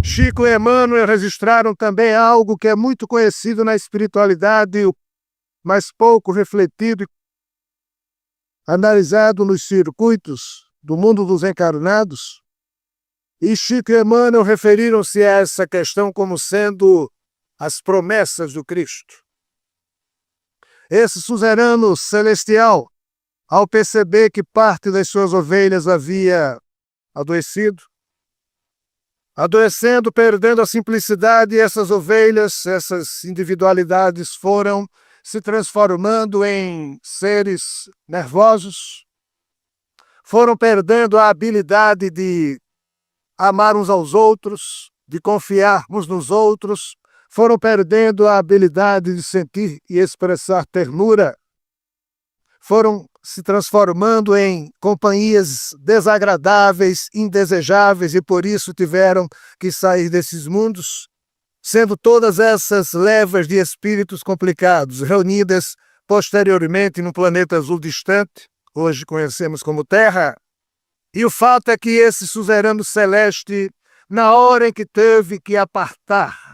Chico e Emmanuel registraram também algo que é muito conhecido na espiritualidade, mas pouco refletido e analisado nos circuitos do mundo dos encarnados. E Chico e Emmanuel referiram-se a essa questão como sendo as promessas do Cristo. Esse suzerano celestial, ao perceber que parte das suas ovelhas havia adoecendo, perdendo a simplicidade, essas ovelhas, essas individualidades foram se transformando em seres nervosos, foram perdendo a habilidade de amar uns aos outros, de confiar uns nos outros, foram perdendo a habilidade de sentir e expressar ternura, foram se transformando em companhias desagradáveis, indesejáveis, e por isso tiveram que sair desses mundos, sendo todas essas levas de espíritos complicados reunidas posteriormente num planeta azul distante, hoje conhecemos como Terra. E o fato é que esse suzerano celeste, na hora em que teve que apartar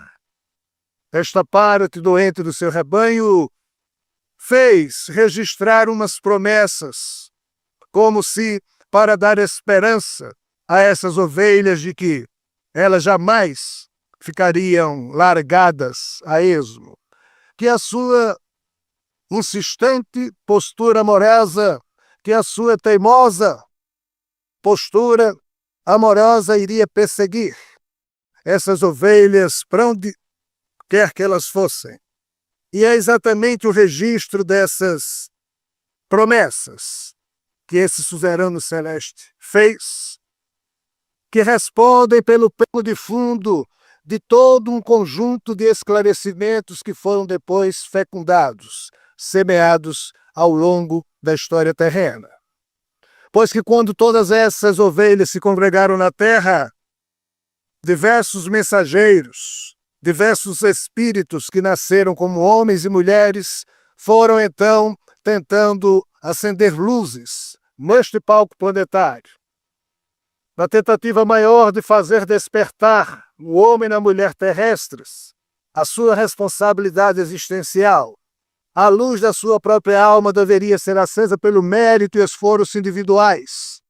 esta parte doente do seu rebanho, fez registrar umas promessas, como se para dar esperança a essas ovelhas de que elas jamais ficariam largadas a esmo, que a sua insistente postura amorosa, que a sua teimosa postura amorosa iria perseguir essas ovelhas para onde quer que elas fossem. E é exatamente o registro dessas promessas que esse suzerano celeste fez, que respondem pelo pano de fundo de todo um conjunto de esclarecimentos que foram depois fecundados, semeados ao longo da história terrena. Pois que quando todas essas ovelhas se congregaram na terra, diversos mensageiros, diversos espíritos que nasceram como homens e mulheres foram então tentando acender luzes neste palco planetário, na tentativa maior de fazer despertar o homem e a mulher terrestres a sua responsabilidade existencial. A luz da sua própria alma deveria ser acesa pelo mérito e esforço individuais,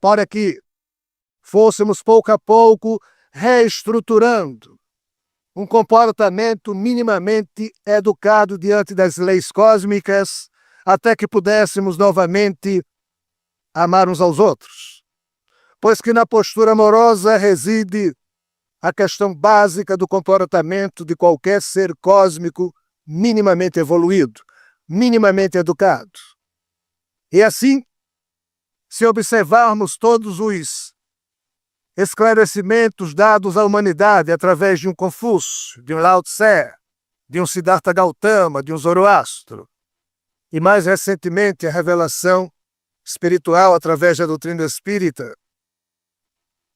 para que fôssemos pouco a pouco reestruturando um comportamento minimamente educado diante das leis cósmicas, até que pudéssemos novamente amar uns aos outros. Pois que na postura amorosa reside a questão básica do comportamento de qualquer ser cósmico minimamente evoluído, minimamente educado. E assim, se observarmos todos os esclarecimentos dados à humanidade através de um Confúcio, de um Lao Tse, de um Siddhartha Gautama, de um Zoroastro, e mais recentemente a revelação espiritual através da doutrina espírita,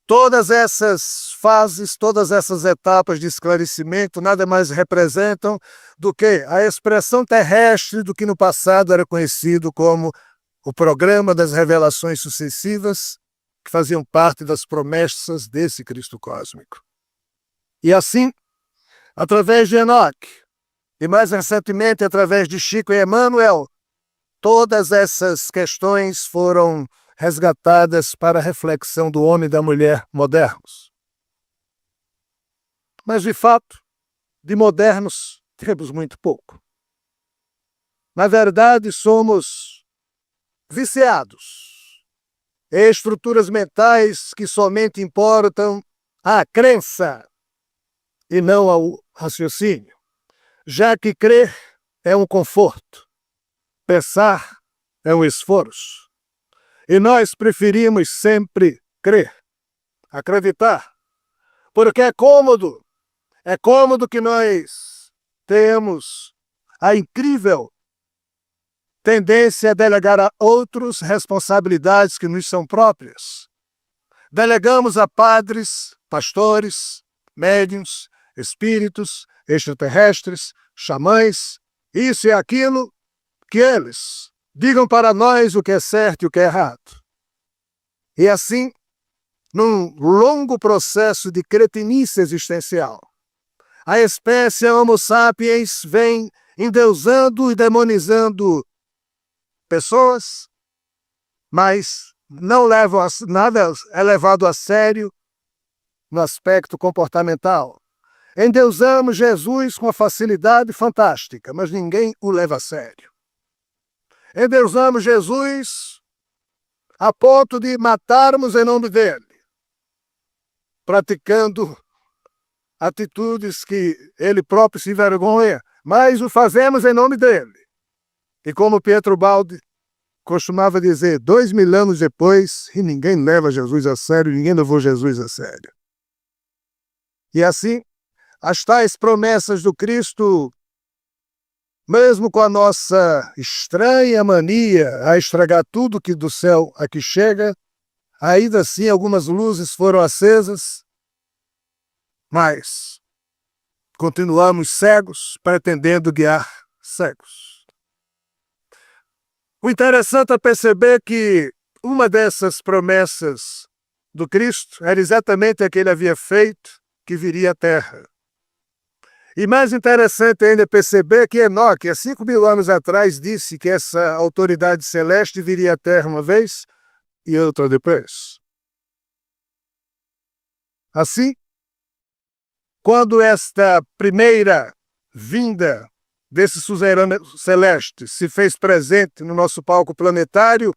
todas essas fases, todas essas etapas de esclarecimento nada mais representam do que a expressão terrestre do que no passado era conhecido como o programa das revelações sucessivas, que faziam parte das promessas desse Cristo cósmico. E assim, através de Enoque, e mais recentemente através de Chico e Emmanuel, todas essas questões foram resgatadas para a reflexão do homem e da mulher modernos. Mas, de fato, de modernos temos muito pouco. Na verdade, somos viciados em estruturas mentais que somente importam à crença e não ao raciocínio, já que crer é um conforto, pensar é um esforço. E nós preferimos sempre crer, acreditar, porque é cômodo que nós temos a incrível tendência a delegar a outros responsabilidades que nos são próprias. Delegamos a padres, pastores, médiuns, espíritos, extraterrestres, xamãs, isso e aquilo, que eles digam para nós o que é certo e o que é errado. E assim, num longo processo de cretinice existencial. A espécie Homo sapiens vem endeusando e demonizando pessoas, mas não levam nada é levado a sério no aspecto comportamental. Endeusamos Jesus com uma facilidade fantástica, mas ninguém o leva a sério. Endeusamos Jesus a ponto de matarmos em nome dele, praticando atitudes que ele próprio se envergonha, mas o fazemos em nome dele. E como Pietro Baldi costumava dizer, 2000 anos depois, e ninguém leva Jesus a sério, ninguém levou Jesus a sério. E assim, as tais promessas do Cristo, mesmo com a nossa estranha mania a estragar tudo que do céu aqui chega, ainda assim algumas luzes foram acesas, mas continuamos cegos, pretendendo guiar cegos. O interessante é perceber que uma dessas promessas do Cristo era exatamente a que ele havia feito, que viria à Terra. E mais interessante ainda é perceber que Enoque, há 5.000 anos atrás, disse que essa autoridade celeste viria à Terra uma vez e outra depois. Assim, quando esta primeira vinda desse suzerano celeste se fez presente no nosso palco planetário,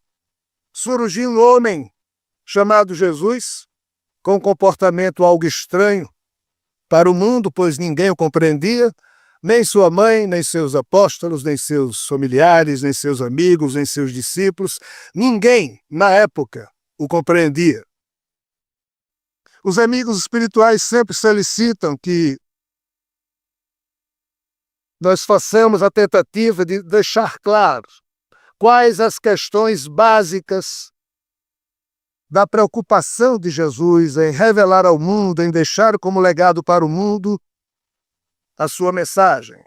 surgiu um homem chamado Jesus, com um comportamento algo estranho para o mundo, pois ninguém o compreendia, nem sua mãe, nem seus apóstolos, nem seus familiares, nem seus amigos, nem seus discípulos. Ninguém, na época, o compreendia. Os amigos espirituais sempre solicitam que nós façamos a tentativa de deixar claro quais as questões básicas da preocupação de Jesus em revelar ao mundo, em deixar como legado para o mundo a sua mensagem.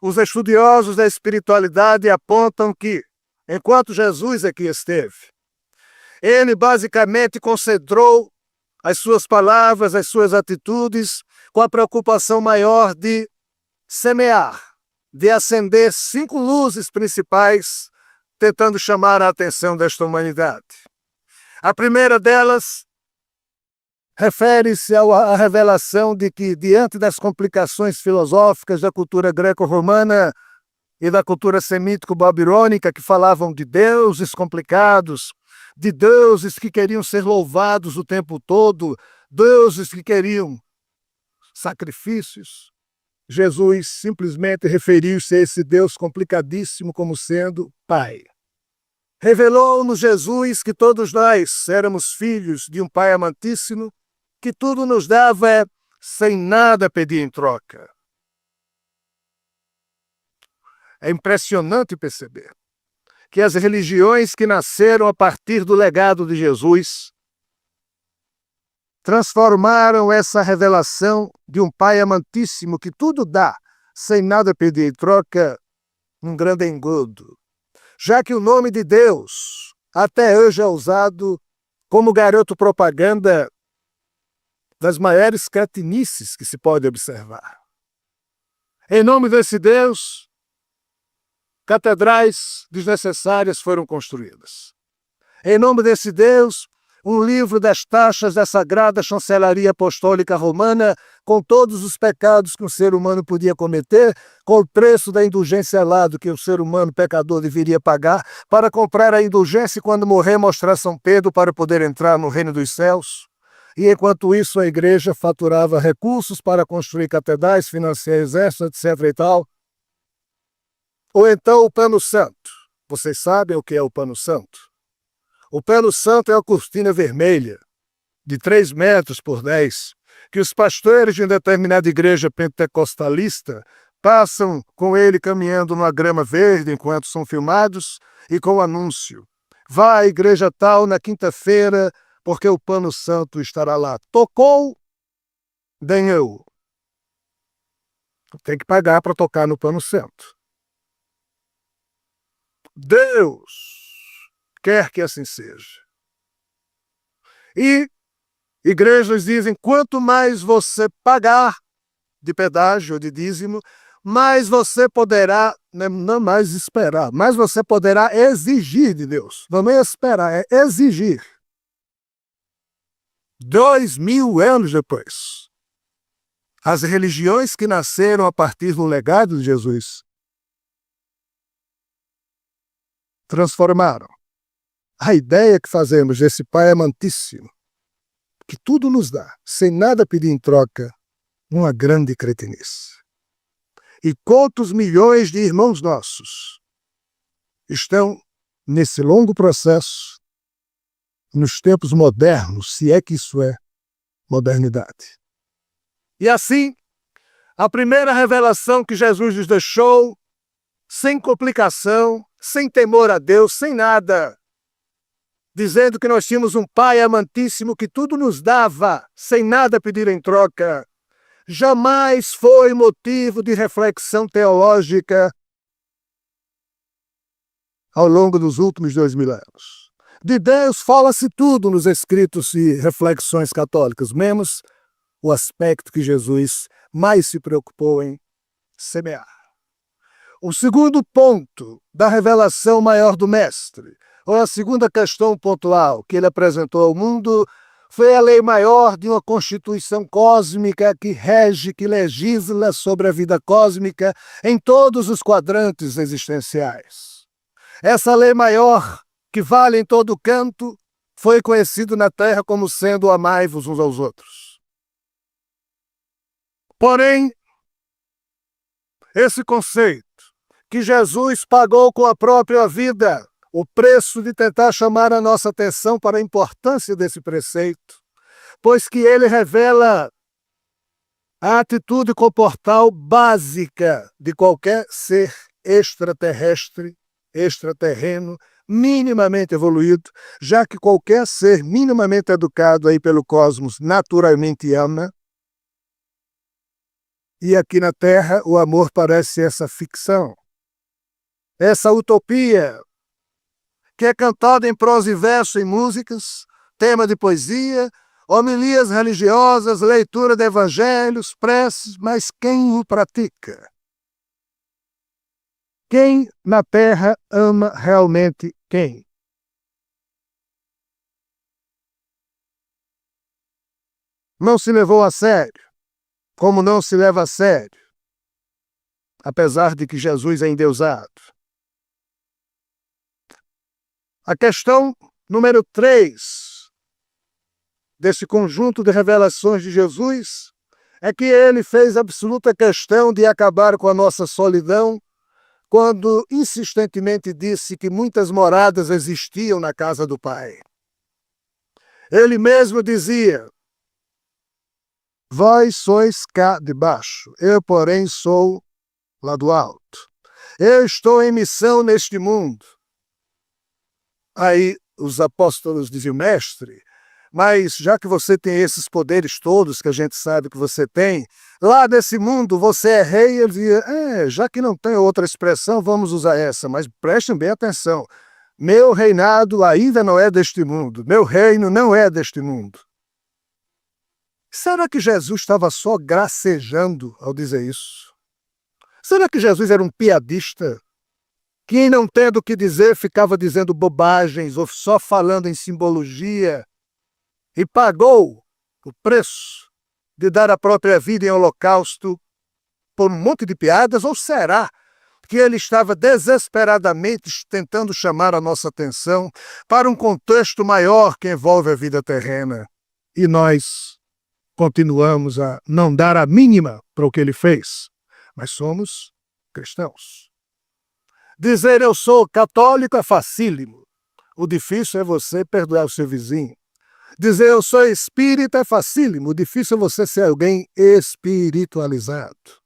Os estudiosos da espiritualidade apontam que, enquanto Jesus aqui esteve, ele basicamente concentrou as suas palavras, as suas atitudes, com a preocupação maior de semear, de acender 5 luzes principais, tentando chamar a atenção desta humanidade. A primeira delas refere-se à revelação de que, diante das complicações filosóficas da cultura greco-romana e da cultura semítico-babilônica, que falavam de deuses complicados, de deuses que queriam ser louvados o tempo todo, deuses que queriam sacrifícios, Jesus simplesmente referiu-se a esse Deus complicadíssimo como sendo Pai. Revelou-nos Jesus que todos nós éramos filhos de um Pai amantíssimo, que tudo nos dava sem nada pedir em troca. É impressionante perceber que as religiões que nasceram a partir do legado de Jesus transformaram essa revelação de um Pai amantíssimo que tudo dá, sem nada pedir em troca, num grande engodo. Já que o nome de Deus até hoje é usado como garoto propaganda das maiores cretinices que se pode observar. Em nome desse Deus, catedrais desnecessárias foram construídas. Em nome desse Deus, um livro das taxas da Sagrada Chancelaria Apostólica Romana, com todos os pecados que um ser humano podia cometer, com o preço da indulgência elado que o ser humano pecador deveria pagar, para comprar a indulgência e, quando morrer, mostrar São Pedro para poder entrar no reino dos céus. E, enquanto isso, a igreja faturava recursos para construir catedrais, financiar exércitos, etc. e tal. Ou então o pano santo. Vocês sabem o que é o pano santo? O pano santo é a cortina vermelha, de 3 metros por 10, que os pastores de uma determinada igreja pentecostalista passam com ele caminhando numa grama verde enquanto são filmados e com o anúncio: vá à igreja tal na quinta-feira, porque o pano santo estará lá. Tocou, ganhou. Tem que pagar para tocar no pano santo. Deus quer que assim seja. E Igrejas dizem, quanto mais você pagar de pedágio ou de dízimo, mais você poderá, não mais esperar, mais você poderá exigir de Deus. Não é esperar, é exigir. 2000 anos depois, as religiões que nasceram a partir do legado de Jesus transformaram a ideia que fazemos desse Pai amantíssimo, que tudo nos dá, sem nada pedir em troca, uma grande cretinice. E quantos milhões de irmãos nossos estão nesse longo processo, nos tempos modernos, se é que isso é modernidade. E assim, a primeira revelação que Jesus nos deixou, sem complicação, sem temor a Deus, sem nada, dizendo que nós tínhamos um Pai amantíssimo que tudo nos dava, sem nada pedir em troca, jamais foi motivo de reflexão teológica ao longo dos últimos 2000 anos. De Deus fala-se tudo nos escritos e reflexões católicas, menos o aspecto que Jesus mais se preocupou em semear. O segundo ponto da revelação maior do Mestre, ou a segunda questão pontual que ele apresentou ao mundo, foi a lei maior de uma constituição cósmica que rege, que legisla sobre a vida cósmica em todos os quadrantes existenciais. Essa lei maior, que vale em todo canto, foi conhecida na Terra como sendo amai-vos uns aos outros. Porém, esse conceito que Jesus pagou com a própria vida, o preço de tentar chamar a nossa atenção para a importância desse preceito, pois que ele revela a atitude comportal básica de qualquer ser extraterrestre, extraterreno, minimamente evoluído, já que qualquer ser minimamente educado aí pelo cosmos naturalmente ama. E aqui na Terra o amor parece essa ficção, essa utopia, que é cantada em prosa e verso em músicas, tema de poesia, homilias religiosas, leitura de evangelhos, preces, mas quem o pratica? Quem na Terra ama realmente quem? Não se levou a sério, como não se leva a sério, apesar de que Jesus é endeusado. A questão número 3 desse conjunto de revelações de Jesus é que ele fez absoluta questão de acabar com a nossa solidão quando insistentemente disse que muitas moradas existiam na casa do Pai. Ele mesmo dizia, vós sois cá de baixo, eu, porém, sou lá do alto. Eu estou em missão neste mundo. Aí os apóstolos diziam, mestre, mas já que você tem esses poderes todos que a gente sabe que você tem, lá desse mundo você é rei. Ele dizia, já que não tem outra expressão, vamos usar essa, mas prestem bem atenção. Meu reinado ainda não é deste mundo, meu reino não é deste mundo. Será que Jesus estava só gracejando ao dizer isso? Será que Jesus era um piadista? Que, não tendo o que dizer, ficava dizendo bobagens ou só falando em simbologia e pagou o preço de dar a própria vida em holocausto por um monte de piadas? Ou será que ele estava desesperadamente tentando chamar a nossa atenção para um contexto maior que envolve a vida terrena? E nós continuamos a não dar a mínima para o que ele fez, mas somos cristãos. Dizer eu sou católico é facílimo. O difícil é você perdoar o seu vizinho. Dizer eu sou espírita é facílimo. O difícil é você ser alguém espiritualizado.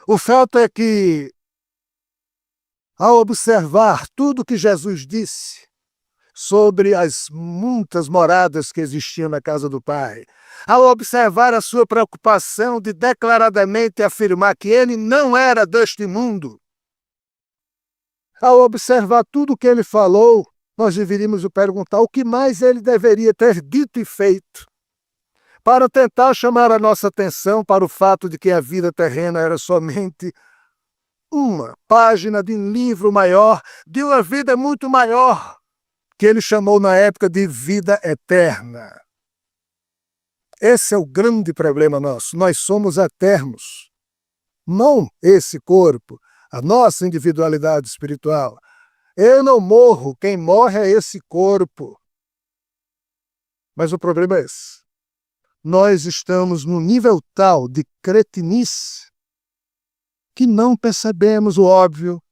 O fato é que, ao observar tudo que Jesus disse sobre as muitas moradas que existiam na casa do Pai, ao observar a sua preocupação de declaradamente afirmar que ele não era deste mundo, ao observar tudo o que ele falou nós deveríamos perguntar o que mais ele deveria ter dito e feito para tentar chamar a nossa atenção para o fato de que a vida terrena era somente uma página de um livro maior, de uma vida muito maior, que ele chamou na época de vida eterna. Esse é o grande problema nosso. Nós somos eternos. Não esse corpo, a nossa individualidade espiritual. Eu não morro, quem morre é esse corpo. Mas o problema é esse. Nós estamos num nível tal de cretinice que não percebemos o óbvio.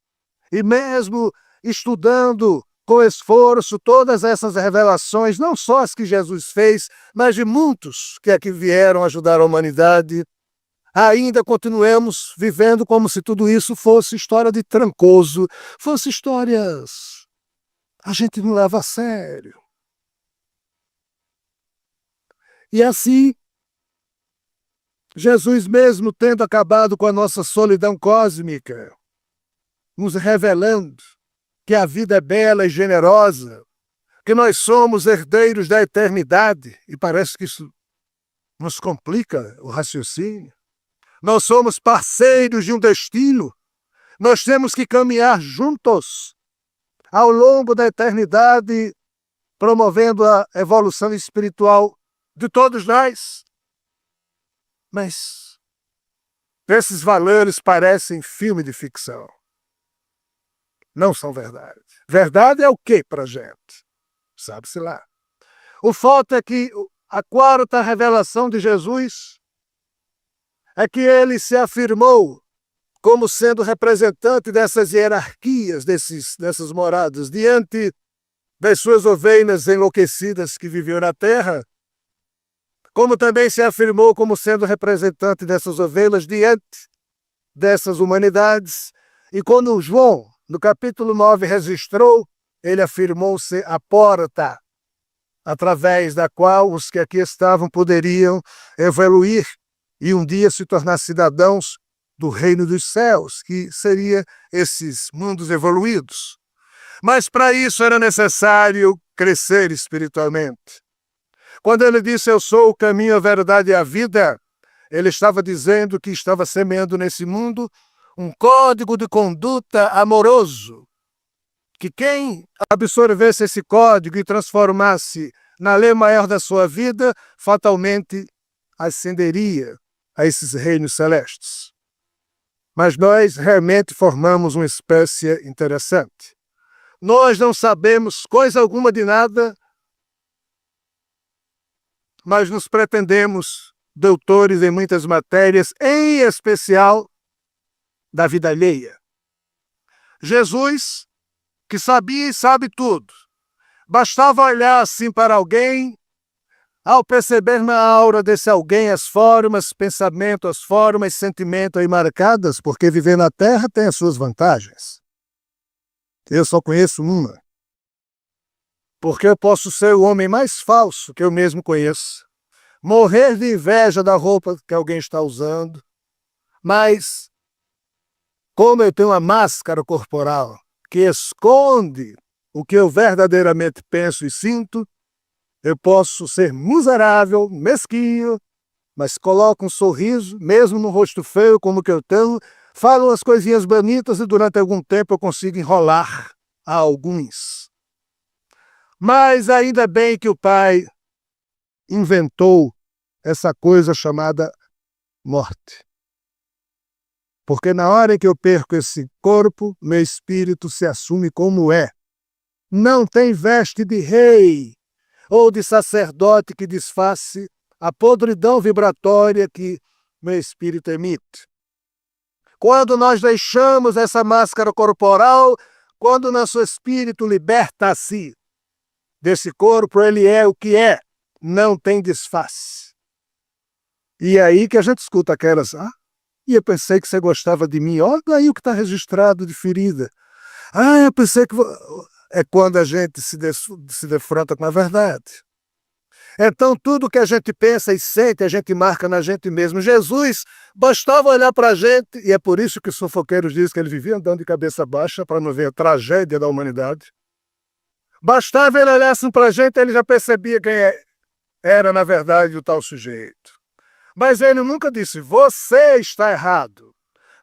E mesmo estudando com esforço todas essas revelações, não só as que Jesus fez, mas de muitos que aqui vieram ajudar a humanidade, ainda continuemos vivendo como se tudo isso fosse história de Trancoso, fosse histórias a gente não leva a sério. E assim, Jesus mesmo tendo acabado com a nossa solidão cósmica, nos revelando que a vida é bela e generosa, que nós somos herdeiros da eternidade, e parece que isso nos complica o raciocínio. Nós somos parceiros de um destino, nós temos que caminhar juntos ao longo da eternidade, promovendo a evolução espiritual de todos nós. Mas esses valores parecem filme de ficção. Não são verdade. Verdade é o que para a gente? Sabe-se lá. O fato é que a quarta revelação de Jesus é que ele se afirmou como sendo representante dessas hierarquias, dessas moradas, diante das suas ovelhas enlouquecidas que viviam na terra, como também se afirmou como sendo representante dessas ovelhas diante dessas humanidades. E quando João, no capítulo 9, registrou, ele afirmou-se a porta, através da qual os que aqui estavam poderiam evoluir e um dia se tornar cidadãos do reino dos céus, que seria esses mundos evoluídos. Mas para isso era necessário crescer espiritualmente. Quando ele disse, eu sou o caminho, a verdade e a vida, ele estava dizendo que estava semeando nesse mundo um código de conduta amoroso, que quem absorvesse esse código e transformasse na lei maior da sua vida, fatalmente ascenderia a esses reinos celestes. Mas nós realmente formamos uma espécie interessante. Nós não sabemos coisa alguma de nada, mas nos pretendemos doutores em muitas matérias, em especial da vida alheia. Jesus, que sabia e sabe tudo, bastava olhar assim para alguém, ao perceber na aura desse alguém as formas, pensamento, as formas, sentimento aí marcadas, porque viver na Terra tem as suas vantagens. Eu só conheço uma. Porque eu posso ser o homem mais falso que eu mesmo conheço, morrer de inveja da roupa que alguém está usando, mas como eu tenho uma máscara corporal que esconde o que eu verdadeiramente penso e sinto, eu posso ser miserável, mesquinho, mas coloco um sorriso, mesmo no rosto feio como que eu tenho, falo umas coisinhas bonitas e durante algum tempo eu consigo enrolar a alguns. Mas ainda bem que o Pai inventou essa coisa chamada morte. Porque na hora em que eu perco esse corpo, meu espírito se assume como é. Não tem veste de rei ou de sacerdote que disfarce a podridão vibratória que meu espírito emite. Quando nós deixamos essa máscara corporal, quando nosso espírito liberta-se desse corpo, ele é o que é, não tem disfarce. E é aí que a gente escuta aquelas, e eu pensei que você gostava de mim, olha aí o que está registrado de ferida. Eu pensei que... É quando a gente se defronta com a verdade. Então, tudo que a gente pensa e sente, a gente marca na gente mesmo. Jesus bastava olhar para a gente, e é por isso que os fofoqueiros dizem que ele vivia andando de cabeça baixa para não ver a tragédia da humanidade. Bastava ele olhasse para a gente, ele já percebia quem era, na verdade, o tal sujeito. Mas ele nunca disse, você está errado.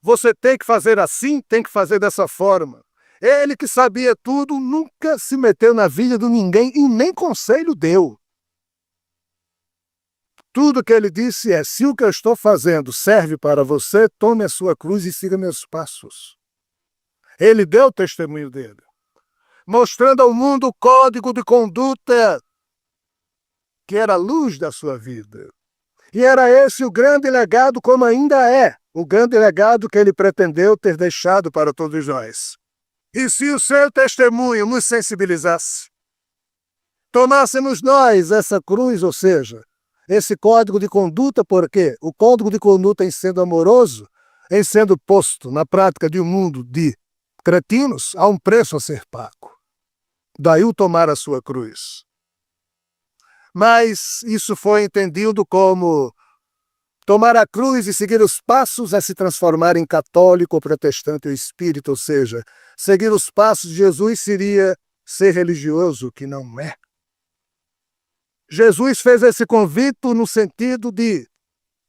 Você tem que fazer assim, tem que fazer dessa forma. Ele que sabia tudo, nunca se meteu na vida de ninguém e nem conselho deu. Tudo que ele disse é, se o que eu estou fazendo serve para você, tome a sua cruz e siga meus passos. Ele deu o testemunho dele, mostrando ao mundo o código de conduta que era a luz da sua vida. E era esse o grande legado, como ainda é, o grande legado que ele pretendeu ter deixado para todos nós. E se o seu testemunho nos sensibilizasse, tomássemos nós essa cruz, ou seja, esse código de conduta, porque o código de conduta, em sendo amoroso, em sendo posto na prática de um mundo de cretinos, há um preço a ser pago. Daí o tomar a sua cruz. Mas isso foi entendido como tomar a cruz e seguir os passos é se transformar em católico, protestante ou espírita, ou seja, seguir os passos de Jesus seria ser religioso, que não é. Jesus fez esse convite no sentido de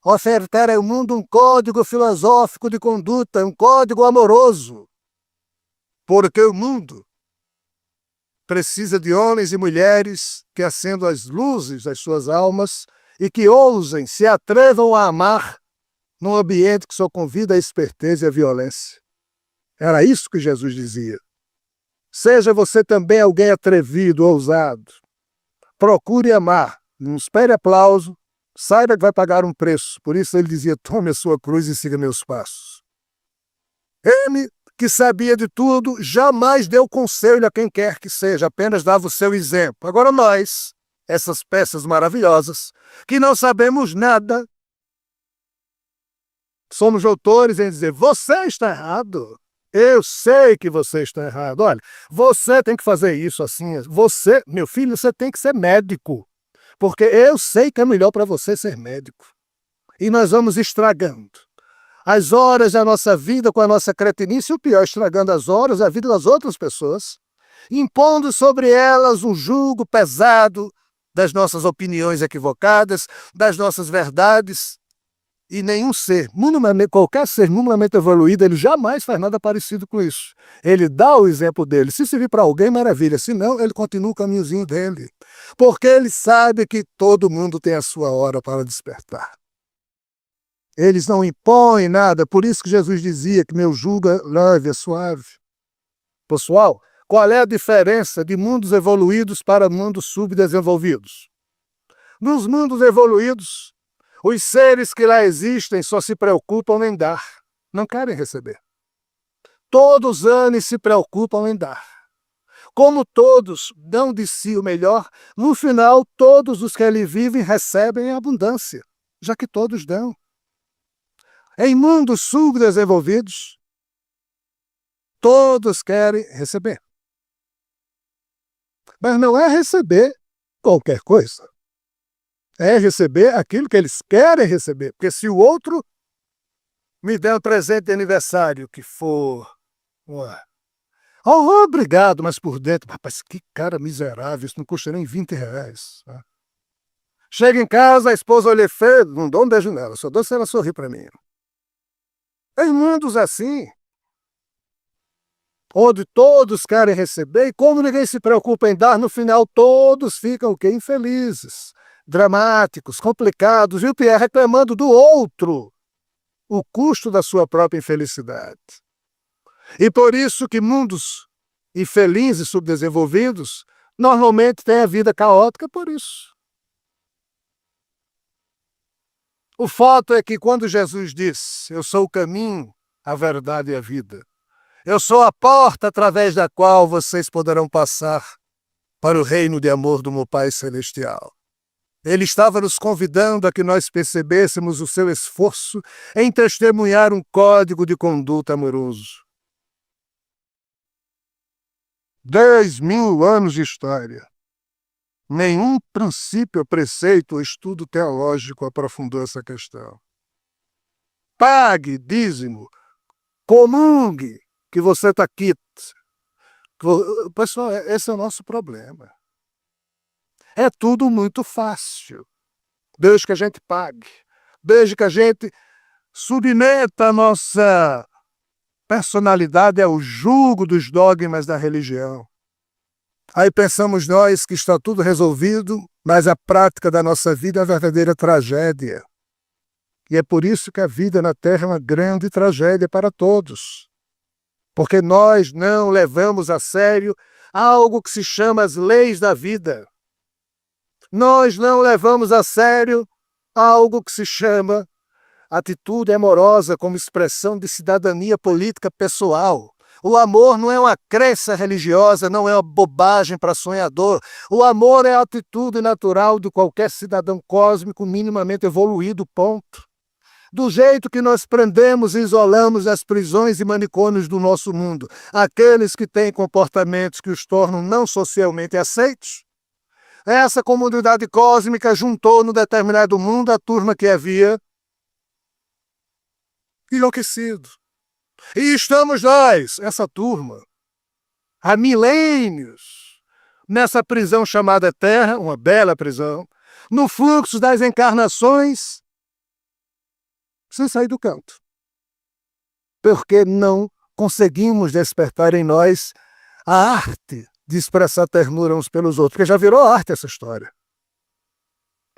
ofertar ao mundo um código filosófico de conduta, um código amoroso, porque o mundo precisa de homens e mulheres que acendam as luzes das suas almas e que ousem, se atrevam a amar num ambiente que só convida a esperteza e a violência. Era isso que Jesus dizia. Seja você também alguém atrevido, ousado. Procure amar, não espere aplauso, saiba que vai pagar um preço. Por isso ele dizia, tome a sua cruz e siga meus passos. Ele, que sabia de tudo, jamais deu conselho a quem quer que seja, apenas dava o seu exemplo. Agora nós, essas peças maravilhosas, que não sabemos nada, somos autores em dizer, você está errado. Eu sei que você está errado. Olha, você tem que fazer isso assim. Você, meu filho, você tem que ser médico. Porque eu sei que é melhor para você ser médico. E nós vamos estragando as horas da nossa vida com a nossa cretinice, e o pior, estragando as horas da vida das outras pessoas, impondo sobre elas um jugo pesado das nossas opiniões equivocadas, das nossas verdades. E nenhum ser, qualquer ser minimamente evoluído, ele jamais faz nada parecido com isso. Ele dá o exemplo dele. Se servir para alguém, maravilha. Se não, ele continua o caminhozinho dele. Porque ele sabe que todo mundo tem a sua hora para despertar. Eles não impõem nada. Por isso que Jesus dizia que meu jugo é leve, é suave. Pessoal, qual é a diferença de mundos evoluídos para mundos subdesenvolvidos? Nos mundos evoluídos, os seres que lá existem só se preocupam em dar, não querem receber. Todos os anos se preocupam em dar. Como todos dão de si o melhor, no final todos os que ali vivem recebem em abundância, já que todos dão. Em mundos subdesenvolvidos, todos querem receber. Mas não é receber qualquer coisa. É receber aquilo que eles querem receber. Porque se o outro me der um presente de aniversário que for... Oh, obrigado, mas por dentro, rapaz, que cara miserável, isso não custa nem R$ 20. Tá? Chega em casa, a esposa olha feio, não dou um beijo nela, só dou se ela sorrir para mim. Em mundos assim, onde todos querem receber, e como ninguém se preocupa em dar, no final todos ficam o quê? Infelizes, dramáticos, complicados, e o pior, reclamando do outro o custo da sua própria infelicidade. E por isso que mundos infelizes, subdesenvolvidos, normalmente têm a vida caótica por isso. O fato é que quando Jesus diz, eu sou o caminho, a verdade e a vida, eu sou a porta através da qual vocês poderão passar para o reino de amor do meu Pai Celestial. Ele estava nos convidando a que nós percebêssemos o seu esforço em testemunhar um código de conduta amoroso. 10.000 anos de história. Nenhum princípio, preceito ou estudo teológico aprofundou essa questão. Pague dízimo, comungue, que você está quito, Pessoal, esse é o nosso problema. É tudo muito fácil. Desde que a gente pague. Desde que a gente submeta a nossa personalidade ao jugo dos dogmas da religião. Aí pensamos nós que está tudo resolvido, mas a prática da nossa vida é a verdadeira tragédia. E é por isso que a vida na Terra é uma grande tragédia para todos. Porque nós não levamos a sério algo que se chama as leis da vida. Nós não levamos a sério algo que se chama atitude amorosa como expressão de cidadania política pessoal. O amor não é uma crença religiosa, não é uma bobagem para sonhador. O amor é a atitude natural de qualquer cidadão cósmico minimamente evoluído, ponto. Do jeito que nós prendemos e isolamos as prisões e manicômios do nosso mundo, aqueles que têm comportamentos que os tornam não socialmente aceitos, essa comunidade cósmica juntou no determinado mundo a turma que havia enlouquecido. E estamos nós, essa turma, há milênios, nessa prisão chamada Terra, uma bela prisão, no fluxo das encarnações, sem sair do canto. Porque não conseguimos despertar em nós a arte de expressar ternura uns pelos outros, porque já virou arte essa história.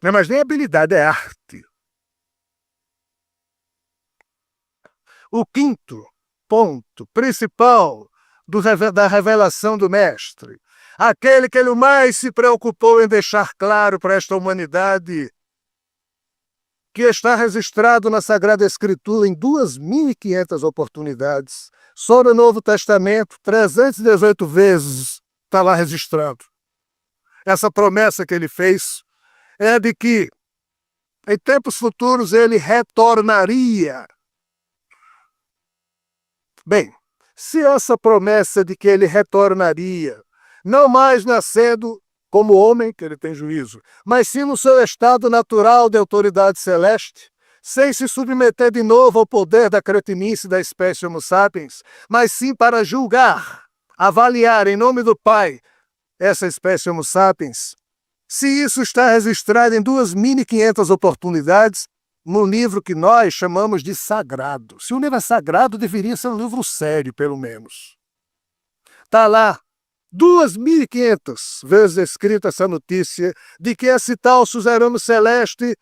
Não é mais nem habilidade, é arte. O quinto ponto principal da revelação do Mestre, aquele que ele mais se preocupou em deixar claro para esta humanidade, que está registrado na Sagrada Escritura em 2.500 oportunidades, só no Novo Testamento, 318 vezes está lá registrado. Essa promessa que ele fez é de que em tempos futuros ele retornaria. Bem, se essa promessa de que ele retornaria, não mais nascendo como homem, que ele tem juízo, mas sim no seu estado natural de autoridade celeste, sem se submeter de novo ao poder da cretinice da espécie Homo sapiens, mas sim para julgar, avaliar em nome do Pai essa espécie Homo sapiens. Se isso está registrado em 2.500 oportunidades, no livro que nós chamamos de sagrado. Se o livro é sagrado, deveria ser um livro sério, pelo menos. Está lá 2.500 vezes escrita essa notícia de que esse tal suzerano celeste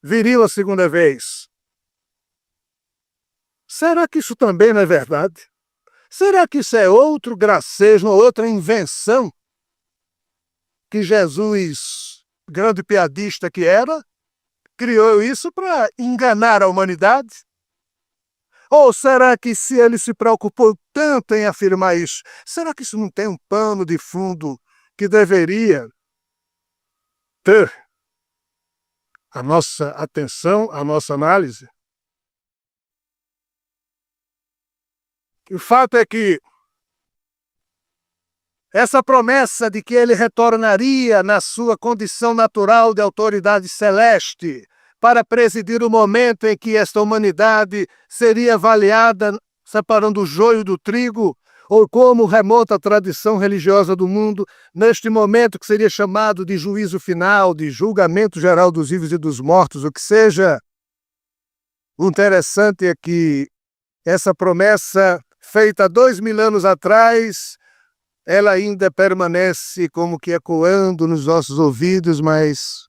viria a segunda vez. Será que isso também não é verdade? Será que isso é outro gracejo, outra invenção que Jesus, grande piadista que era, criou isso para enganar a humanidade? Ou será que se ele se preocupou tanto em afirmar isso, será que isso não tem um pano de fundo que deveria ter a nossa atenção, a nossa análise? O fato é que essa promessa de que ele retornaria na sua condição natural de autoridade celeste para presidir o momento em que esta humanidade seria avaliada separando o joio do trigo, ou como remota tradição religiosa do mundo, neste momento que seria chamado de juízo final, de julgamento geral dos vivos e dos mortos, o que seja. O interessante é que essa promessa, feita há 2.000 anos atrás, ela ainda permanece como que ecoando nos nossos ouvidos, mas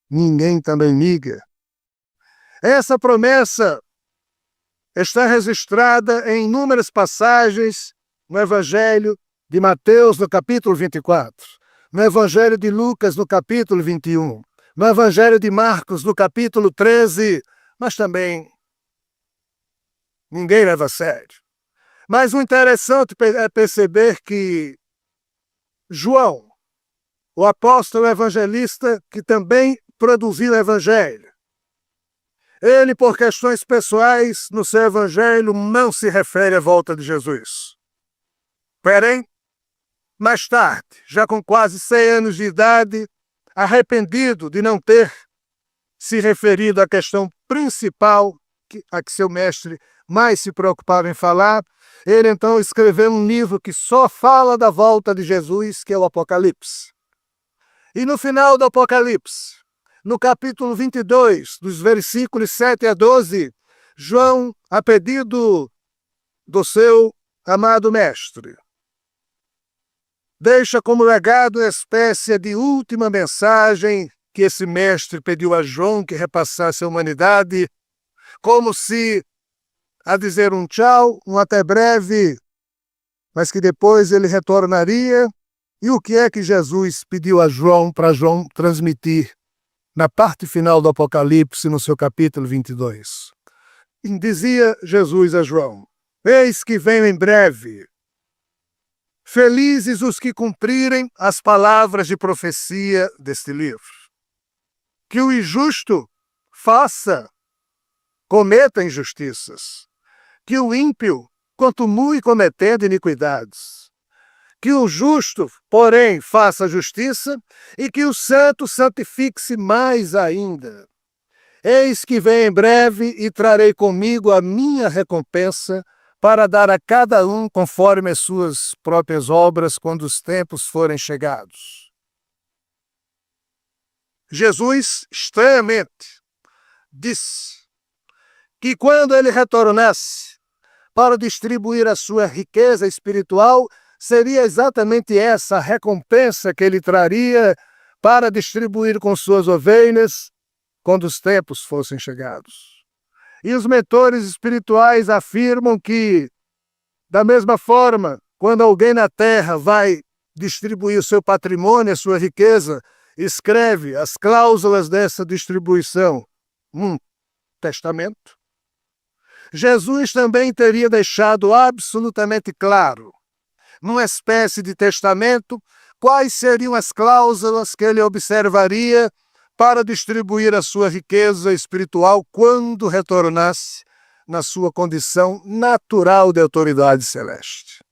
ninguém também liga. Essa promessa está registrada em inúmeras passagens no Evangelho de Mateus, no capítulo 24, no Evangelho de Lucas, no capítulo 21, no Evangelho de Marcos, no capítulo 13, mas também ninguém leva a sério. Mas o interessante é perceber que João, o apóstolo evangelista, que também produziu o evangelho, ele, por questões pessoais, no seu evangelho, não se refere à volta de Jesus. Porém, mais tarde, já com quase 100 anos de idade, arrependido de não ter se referido à questão principal a que seu mestre mais se preocupava em falar, Ele então escreveu um livro que só fala da volta de Jesus, que é o Apocalipse. E no final do Apocalipse, no capítulo 22, dos versículos 7 a 12, João, a pedido do seu amado mestre, deixa como legado uma espécie de última mensagem que esse mestre pediu a João que repassasse à humanidade, como se a dizer um tchau, um até breve, mas que depois ele retornaria. E o que é que Jesus pediu a João para João transmitir na parte final do Apocalipse, no seu capítulo 22? E dizia Jesus a João: eis que venho em breve. Felizes os que cumprirem as palavras de profecia deste livro. Que o injusto cometa injustiças. Que o ímpio continue cometendo iniquidades. Que o justo, porém, faça justiça, e que o santo santifique-se mais ainda. Eis que venho em breve e trarei comigo a minha recompensa para dar a cada um conforme as suas próprias obras quando os tempos forem chegados. Jesus, estranhamente, disse que quando ele retornasse para distribuir a sua riqueza espiritual, seria exatamente essa a recompensa que ele traria para distribuir com suas ovelhas quando os tempos fossem chegados. E os mentores espirituais afirmam que, da mesma forma, quando alguém na terra vai distribuir o seu patrimônio, a sua riqueza, escreve as cláusulas dessa distribuição num testamento, Jesus também teria deixado absolutamente claro, numa espécie de testamento, quais seriam as cláusulas que ele observaria para distribuir a sua riqueza espiritual quando retornasse na sua condição natural de autoridade celeste.